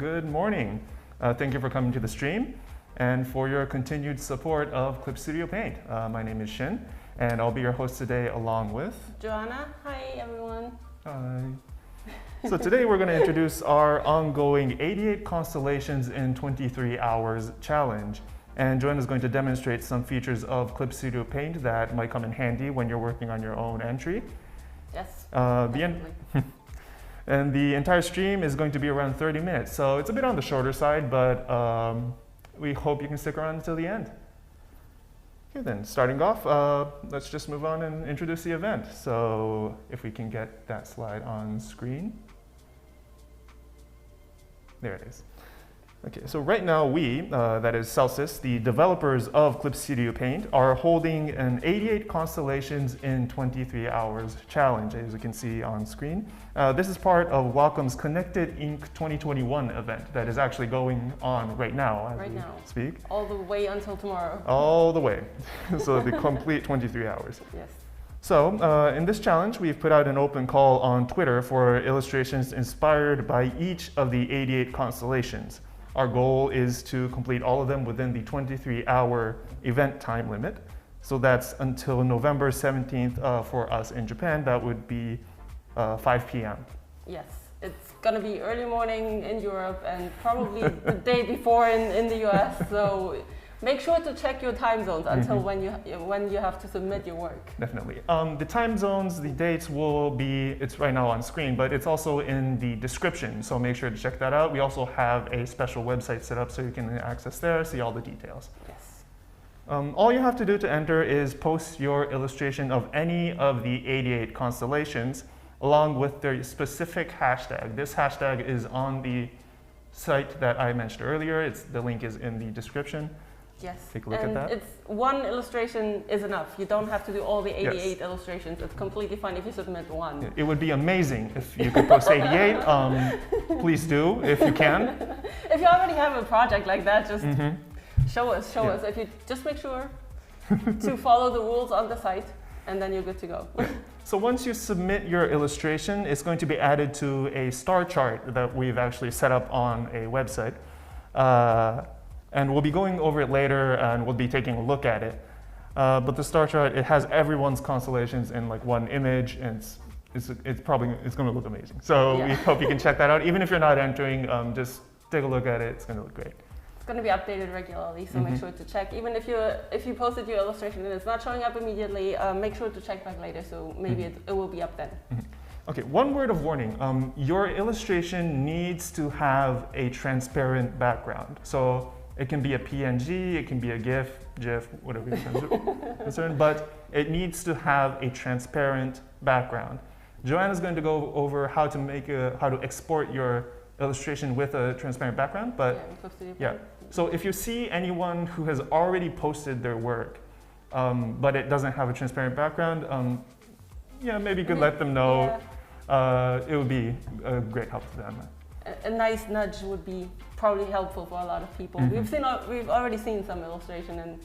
good morning. Thank you for coming to the stream and for your continued support of Clip Studio Paint. My name is Shin, and I'll be your host today along with Joanna. Hi, everyone. Hi. So today we're going to introduce our ongoing 88 Constellations in 23 Hours challenge. And Joanna is going to demonstrate some features of Clip Studio Paint that might come in handy when you're working on your own entry. Yes, And the entire stream is going to be around 30 minutes. So it's a bit on the shorter side, but we hope you can stick around until the end. Okay, then starting off, let's just move on and introduce the event. So if we can get that slide on screen. There it is. Okay, so right now we, that is Celsius, the developers of Clip Studio Paint, are holding an 88 Constellations in 23 Hours challenge, as you can see on screen. This is part of Wacom's Connected Inc. 2021 event that is actually going on right now as we speak. All the way until tomorrow. All the way. So the complete 23 hours. Yes. So in this challenge, we've put out an open call on Twitter for illustrations inspired by each of the 88 constellations. Our goal is to complete all of them within the 23-hour event time limit. So that's until November 17th for us in Japan. That would be 5 p.m. Yes, it's going to be early morning in Europe and probably the day before in the US. So make sure to check your time zones until when you have to submit your work. Definitely. The time zones, the dates will be, it's right now on screen, but it's also in the description. So make sure to check that out. We also have a special website set up so you can access there, see all the details. Yes. All you have to do to enter is post your illustration of any of the 88 constellations along with their specific hashtag. This hashtag is on the site that I mentioned earlier. The link is in the description. Yes, take a look at that. It's one illustration is enough. You don't have to do all the 88 illustrations. It's completely fine if you submit one. It would be amazing if you could post 88. Please do, if you can. If you already have a project like that, just show us. If you just make sure to follow the rules on the site, and then you're good to go. So once you submit your illustration, it's going to be added to a star chart that we've actually set up on a website. And we'll be going over it later, and we'll be taking a look at it. But the star chart, it has everyone's constellations in like one image, and it's going to look amazing. So we hope you can check that out. Even if you're not entering, just take a look at it. It's going to look great. It's going to be updated regularly, so make sure to check. Even if you posted your illustration and it's not showing up immediately, make sure to check back later. So maybe it will be up then. Okay, one word of warning. Your illustration needs to have a transparent background. So it can be a PNG, it can be a GIF, whatever you're concerned, but it needs to have a transparent background. Joanna's going to go over how to export your illustration with a transparent background, but so if you see anyone who has already posted their work, but it doesn't have a transparent background, maybe you could let them know. It would be a great help to them. A nice nudge would be probably helpful for a lot of people. We've already seen some illustration and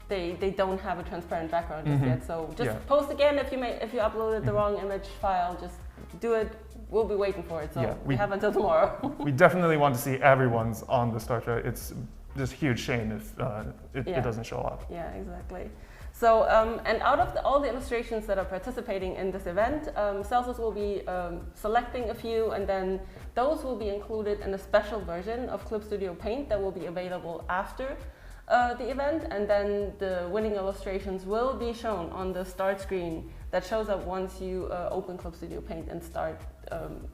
they don't have a transparent background just yet. So just post again if you uploaded the wrong image file. Just do it. We'll be waiting for it. So we have until tomorrow. We definitely want to see everyone's on the star chart. It's just a huge shame if it doesn't show up. Yeah, exactly. So, and out of all the illustrations that are participating in this event, Celsius will be selecting a few, and then those will be included in a special version of Clip Studio Paint that will be available after the event, and then the winning illustrations will be shown on the start screen that shows up once you open Clip Studio Paint and start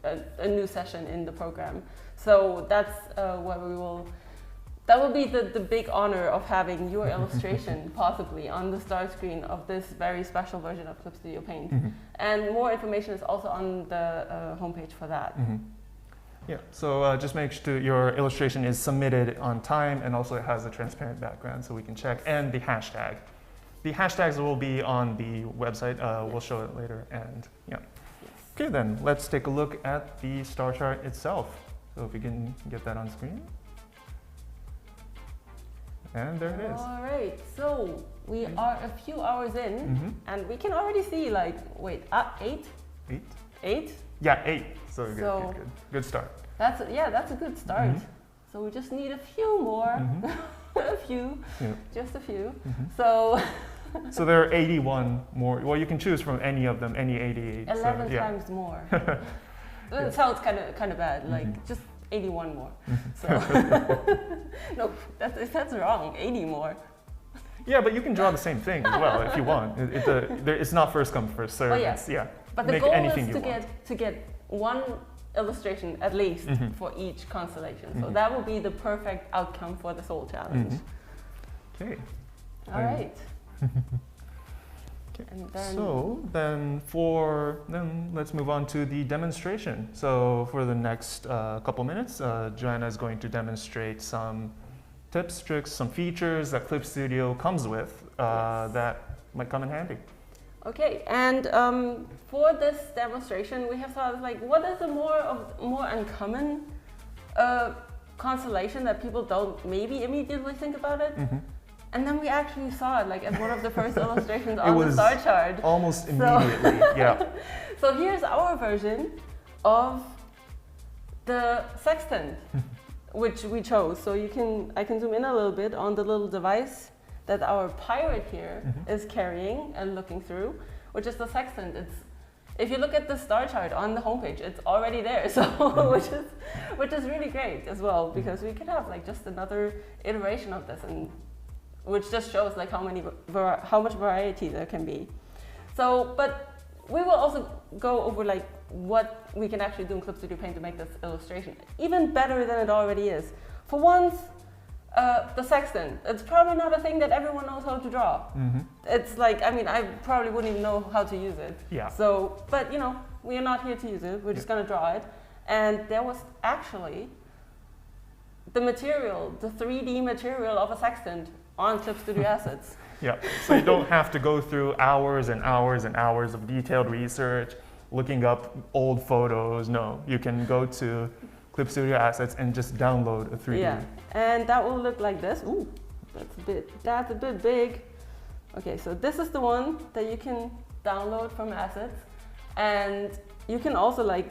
a new session in the program. So that's where we will. That will be the big honor of having your illustration possibly on the start screen of this very special version of Clip Studio Paint. And more information is also on the homepage for that. Yeah, so just make sure your illustration is submitted on time, and also it has a transparent background so we can check, and the hashtag. The hashtags will be on the website. We'll show it later. And Okay, then let's take a look at the star chart itself. So if we can get that on screen. And there it is. All right, so we are a few hours in, and we can already see, like, wait, 8? 8? 8? Yeah, 8. So good start. That's a good start. Mhm. So we just need a few more, Mhm. a few, Yeah. just a few. Mhm. So So there are 81 more. Well, you can choose from any of them, any 88. 11 so, yeah. times more. Yeah. It sounds kind of bad, like Mhm. just 81 more. Mhm. So no, that's wrong. 80 more. Yeah, but you can draw the same thing as well if you want. It's not first come, first serve. Oh, yeah. It's, yeah. But the Make goal anything is you to want. get one illustration at least Mhm. for each constellation. So Mhm. that will be the perfect outcome for the soul challenge. Mhm. Okay. All right. Okay. And then So then let's move on to the demonstration. So for the next couple minutes, Joanna is going to demonstrate some tips, tricks, some features that Clip Studio comes with Yes. that might come in handy. okay, and for this demonstration, we have thought of like what is a more uncommon constellation that people don't maybe immediately think about it. Mhm. And then we actually saw it like as one of the first illustrations It on the was star chart. Almost immediately, yeah. So here's our version of the sextant, which we chose. So I can zoom in a little bit on the little device that our pirate here Mhm. is carrying and looking through, which is the sextant. If you look at the star chart on the homepage, it's already there. So which is really great as well, because we can have like just another iteration of this, and which just shows like how much variety there can be. So, but we will also go over like what we can actually do in Clip Studio Paint to make this illustration even better than it already is. For once, the sextant. It's probably not a thing that everyone knows how to draw. Mhm. It's like, I mean, I probably wouldn't even know how to use it. Yeah. So, but you know, we are not here to use it. We're just Yeah. gonna draw it. And there was actually the material, the 3D material of a sextant on Clip Studio Assets. Yeah, so you don't have to go through hours and hours and hours of detailed research, looking up old photos. No, you can go to Clip Studio Assets and just download a 3D. Yeah, and that will look like this. Ooh, that's a bit big. Okay, so this is the one that you can download from Assets, and you can also like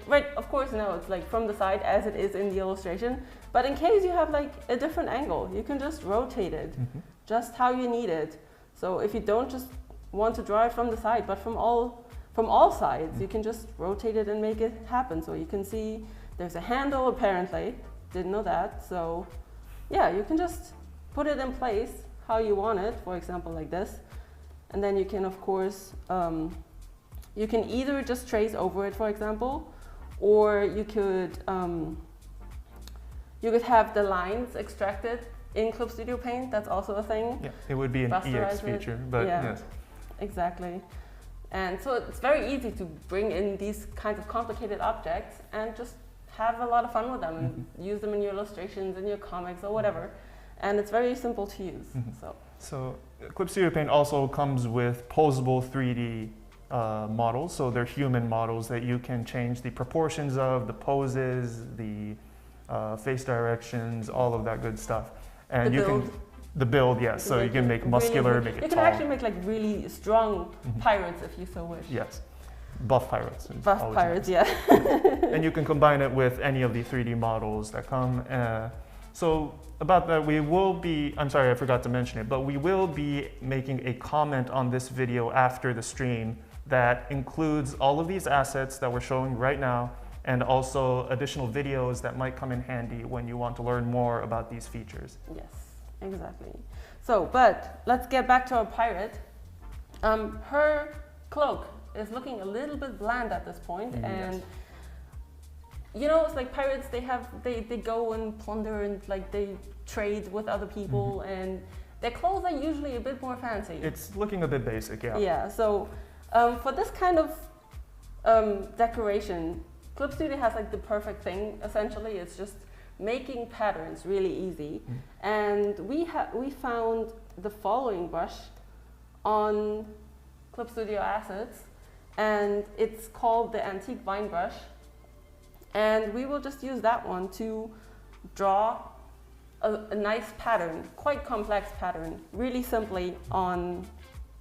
right, of course now it's like from the side as it is in the illustration, but in case you have like a different angle, you can just rotate it Mhm. just how you need it. So if you don't just want to draw it from the side, but from all sides, you can just rotate it and make it happen. So you can see there's a handle apparently, didn't know that. So yeah, you can just put it in place how you want it, for example like this. And then you can of course, you can either just trace over it, for example, or you could have the lines extracted in Clip Studio Paint. That's also a thing. Yeah, it would be an EX Rasterize it. feature, but Yeah. yes. Exactly. And so it's very easy to bring in these kinds of complicated objects and just have a lot of fun with them and use them in your illustrations, in your comics or whatever. And it's very simple to use. Mhm. So Clip Studio Paint also comes with posable 3D models. So they're human models that you can change the proportions of, the poses, the face directions, all of that good stuff. And The you build. can, the build, yes. So you can make muscular, really, make it you can tall. actually make like really strong Mhm. pirates if you so wish. Yes, buff pirates. is Buff always pirates, nice. yeah. And you can combine it with any of the 3D models that come. So about that, I'm sorry, I forgot to mention it, but we will be making a comment on this video after the stream that includes all of these assets that we're showing right now, and also additional videos that might come in handy when you want to learn more about these features. Yes, exactly. So, but let's get back to our pirate. Her cloak is looking a little bit bland at this point, and Yes. you know, it's like pirates. They go and plunder and like they trade with other people, and their clothes are usually a bit more fancy. It's looking a bit basic, yeah. Yeah. So, for this kind of decoration, Clip Studio has like the perfect thing. Essentially, it's just making patterns really easy. And we found the following brush on Clip Studio Assets, and it's called the Antique Vine Brush. And we will just use that one to draw a nice pattern, quite complex pattern, really simply on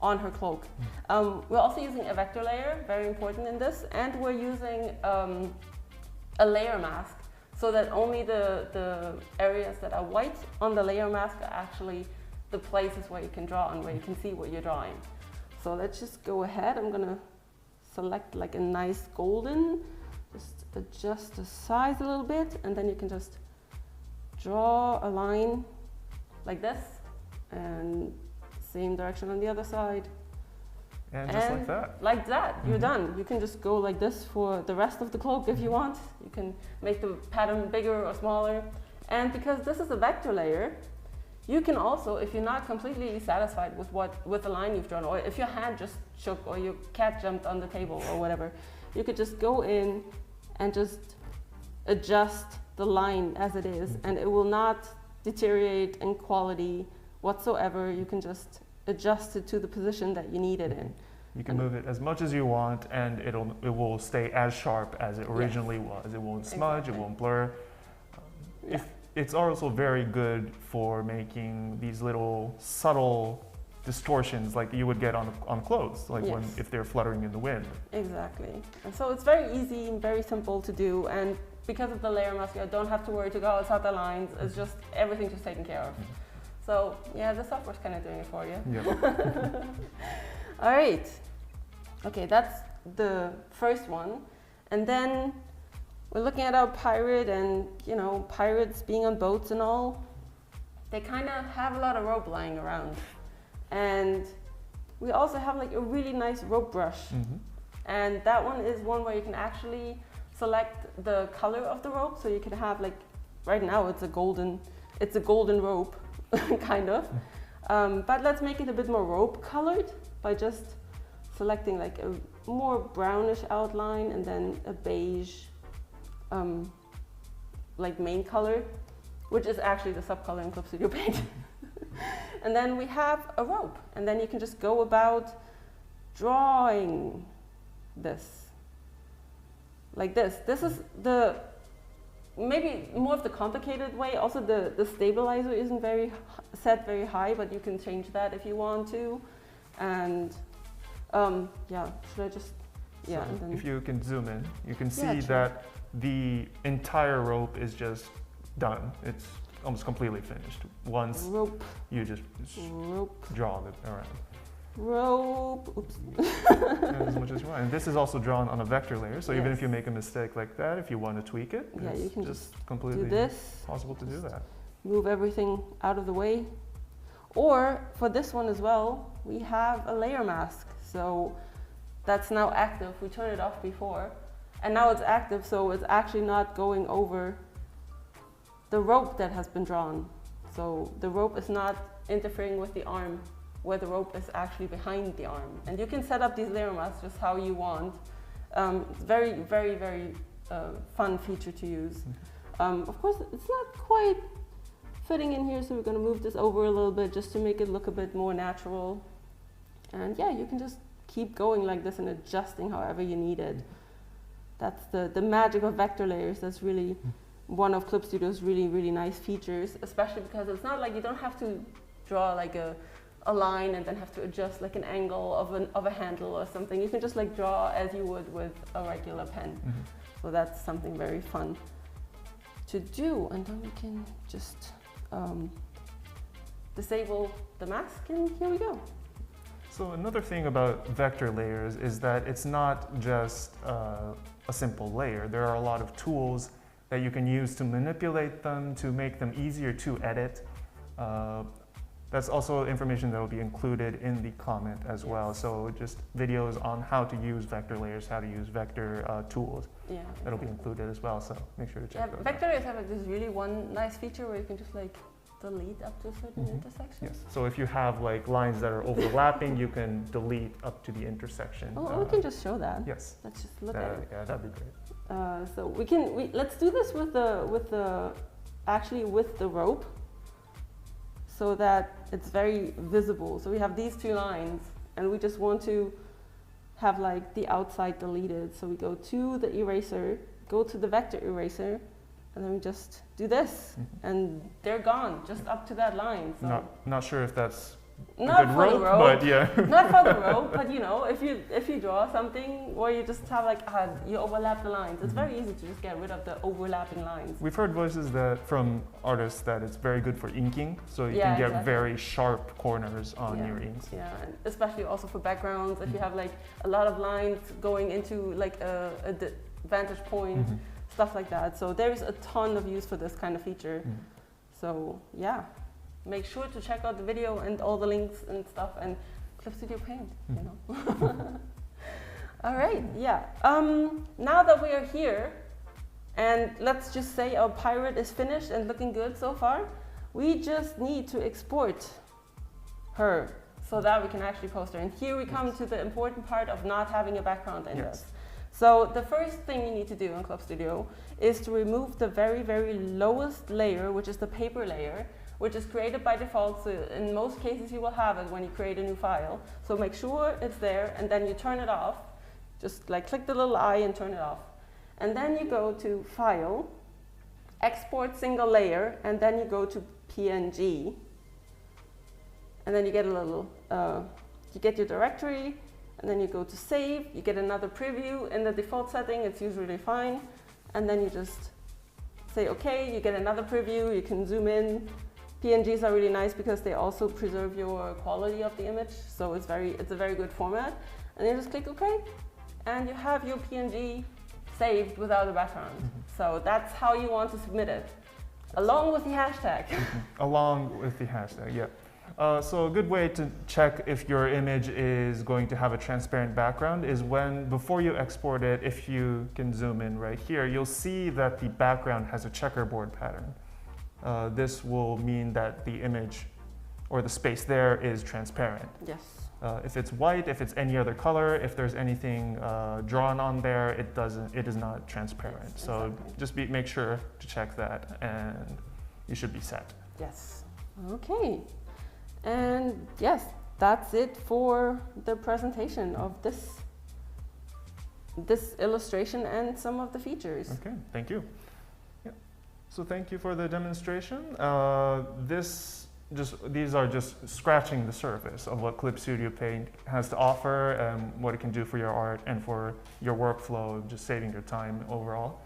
her cloak. We're also using a vector layer, very important in this, and we're using a layer mask so that only the areas that are white on the layer mask are actually the places where you can draw and where you can see what you're drawing. So let's just go ahead. I'm gonna select like a nice golden, just adjust the size a little bit, and then you can just draw a line like this, and same direction on the other side. And just like that. Like that, you're done. You can just go like this for the rest of the cloak if you want. You can make the pattern bigger or smaller. And because this is a vector layer, you can also, if you're not completely satisfied with the line you've drawn, or if your hand just shook or your cat jumped on the table or whatever, you could just go in and just adjust the line as it is, and it will not deteriorate in quality whatsoever. You can just adjust it to the position that you need it in. You can move it as much as you want, and it will stay as sharp as it originally was. It won't smudge, it won't blur. It's also very good for making these little subtle distortions like you would get on clothes, like if they're fluttering in the wind. Exactly. And so it's very easy and very simple to do, and because of the layer mask, you don't have to worry to go outside the lines. It's just everything's just taken care of. So yeah, the software's kind of doing it for you. Yeah. All right. Okay, that's the first one. And then we're looking at our pirate, and you know, pirates being on boats and all, they kind of have a lot of rope lying around. And we also have like a really nice rope brush. And that one is one where you can actually select the color of the rope. So you can have like, right now it's a golden rope, kind of. But let's make it a bit more rope colored by just selecting like a more brownish outline and then a beige like main color, which is actually the subcolor in Clip Studio Paint. And then we have a rope, and then you can just go about drawing this like this. This is the maybe more of the complicated way. Also the stabilizer isn't set very high, but you can change that if you want to. And yeah, should I just So and then if you can zoom in, you can see that the entire rope is just done. It's almost completely finished. Once you just draw it around. Rope. Oops. As much as you want. And this is also drawn on a vector layer, so even if you make a mistake like that, if you want to tweak it, you can just completely do this. possible to do that. Move everything out of the way. Or for this one as well, we have a layer mask. So that's now active. We turned it off before, and now it's active, so it's actually not going over the rope that has been drawn. So the rope is not interfering with the arm, where the rope is actually behind the arm. And you can set up these layer masks just how you want. It's very, very, very fun feature to use. Of course, it's not quite fitting in here, so we're gonna move this over a little bit just to make it look a bit more natural. And yeah, you can just keep going like this and adjusting however you need it. That's the magic of vector layers. That's really one of Clip Studio's really, really nice features, especially because it's not like you don't have to draw like a line and then have to adjust like an angle of a handle or something. You can just like draw as you would with a regular pen. So that's something very fun to do. And then we can just disable the mask, and here we go. So another thing about vector layers is that it's not just a simple layer. There are a lot of tools that you can use to manipulate them, to make them easier to edit. That's also information that will be included in the comment as well. So just videos on how to use vector layers, how to use vector tools. That'll be included as well, so make sure to check those out. Vector layers have like this really one nice feature where you can just like delete up to a certain intersection. Yes, so if you have like lines that are overlapping, you can delete up to the intersection. Oh, we can just show that. Yes. Let's just look at it. Yeah, that'd be great. So let's do this with the rope, so that it's very visible. So we have these two lines, and we just want to have like the outside deleted. So we go to the eraser, go to the vector eraser, and then we just do this, and they're gone, just up to that line. So. Not sure if that's Not good for the rope, rope, but yeah. not for the rope, but you know, if you draw something where you just have like you overlap the lines, it's very easy to just get rid of the overlapping lines. We've heard voices that from artists that it's very good for inking, so you can get very sharp corners on your inks. Yeah, and especially also for backgrounds, if you have like a lot of lines going into like a vantage point, stuff like that. So there's a ton of use for this kind of feature. So yeah, make sure to check out the video and all the links and stuff, and Clip Studio Paint, you know. All right, yeah. Now that we are here, and let's just say our pirate is finished and looking good so far, we just need to export her so that we can actually post her. And here we come to the important part of not having a background in this. So the first thing you need to do in Club Studio is to remove the very, very lowest layer, which is the paper layer, which is created by default. So in most cases you will have it when you create a new file. So make sure it's there, and then you turn it off. Just like click the little eye and turn it off. And then you go to File, Export Single Layer, and then you go to PNG. And then you get a little, you get your directory, and then you go to Save, you get another preview. In the default setting, it's usually fine. And then you just say okay, you get another preview, you can zoom in. PNGs are really nice because they also preserve your quality of the image, so it's a very good format. And you just click OK, and you have your PNG saved without a background. So that's how you want to submit it, along with the hashtag. Along with the hashtag, yeah. So a good way to check if your image is going to have a transparent background is before you export it, if you can zoom in right here, you'll see that the background has a checkerboard pattern. This will mean that the image or the space there is transparent. Yes. If it's white, if it's any other color, if there's anything drawn on there, it is not transparent. Yes, so just make sure to check that, and you should be set. Yes. Okay. And yes, that's it for the presentation of this illustration and some of the features. Okay, thank you. Yeah. So thank you for the demonstration. These are just scratching the surface of what Clip Studio Paint has to offer and what it can do for your art and for your workflow, just saving your time overall.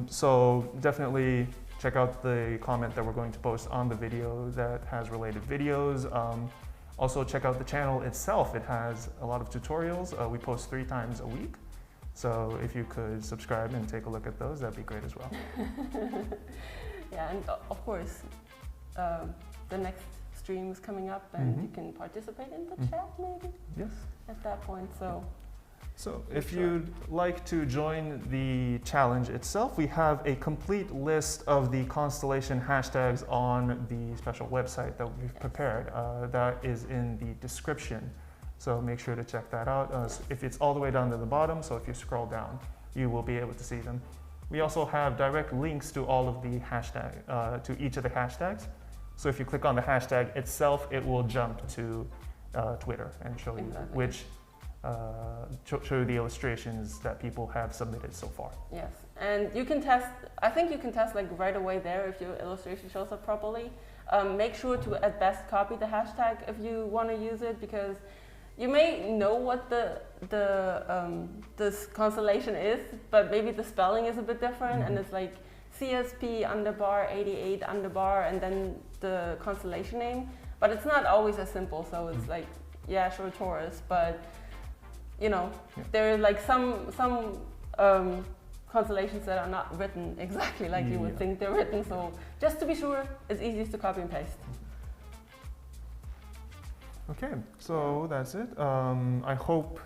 So definitely check out the comment that we're going to post on the video that has related videos. Also check out the channel itself. It has a lot of tutorials. We post 3 times a week. So if you could subscribe and take a look at those, that'd be great as well. Yeah, and of course, the next stream is coming up, and you can participate in the chat maybe. Yes. At that point, so. So if you'd like to join the challenge itself, we have a complete list of the Constellation hashtags on the special website that we've prepared. That is in the description. So make sure to check that out. If it's all the way down to the bottom, so if you scroll down, you will be able to see them. We also have direct links to all of the to each of the hashtags. So if you click on the hashtag itself, it will jump to Twitter and show you which show the illustrations that people have submitted so far. Yes, and you can test, I think you can test like right away there if your illustration shows up properly. Make sure to at best copy the hashtag if you want to use it, because you may know what this constellation is, but maybe the spelling is a bit different, and it's like CSP_88_ and then the constellation name, but it's not always as simple. So it's like, yeah, sure, Taurus, but you know, there are like some constellations that are not written exactly like you would think they're written. So just to be sure, it's easiest to copy and paste. Okay, so that's it. I hope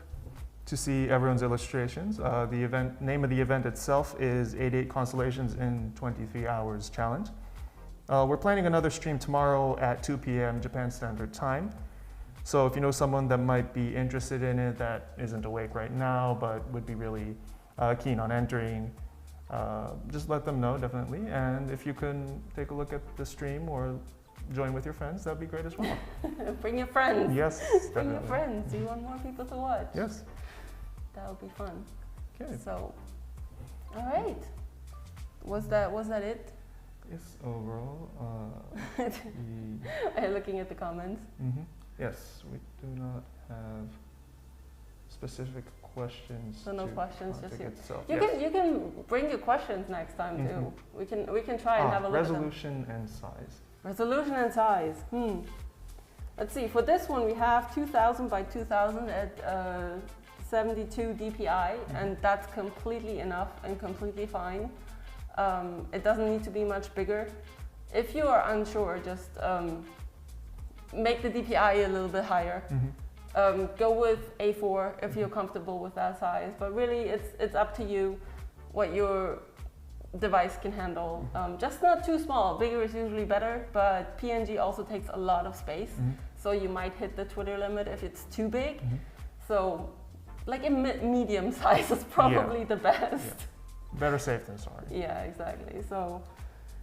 to see everyone's illustrations. The name of the event itself is 88 Constellations in 23 Hours Challenge. We're planning another stream tomorrow at 2 p.m. Japan Standard Time. So if you know someone that might be interested in it that isn't awake right now but would be really keen on entering, just let them know, definitely. And if you can take a look at the stream or join with your friends, that'd be great as well. Bring your friends. Yes, Bring your friends. Do you want more people to watch? Yes. That would be fun. Okay. So, all right. Was that it? Yes, overall. Are you looking at the comments? Yes, we do not have specific questions. So no questions just yet. Itself. You can bring your questions next time too. We can try and have a look at them. Resolution and size. Resolution and size. Let's see. For this one, we have 2000 by 2000 at 72 dpi, and that's completely enough and completely fine. It doesn't need to be much bigger. If you are unsure, just make the DPI a little bit higher. Go with A4 if you're comfortable with that size, but really it's up to you what your device can handle. Just not too small. Bigger is usually better, but PNG also takes a lot of space, so you might hit the Twitter limit if it's too big. So like a medium size is probably the best. Better safe than sorry. Yeah, exactly. So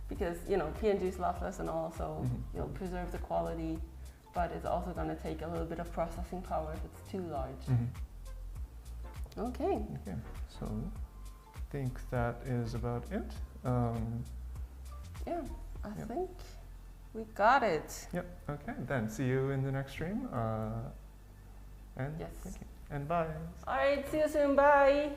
because PNG is lossless and all, so you'll preserve the quality, but it's also going to take a little bit of processing power if it's too large. Okay. So I think that is about it. Yeah, I think we got it. Yep. Okay. Then see you in the next stream. And yes. thank you. And bye. All right. See you soon. Bye.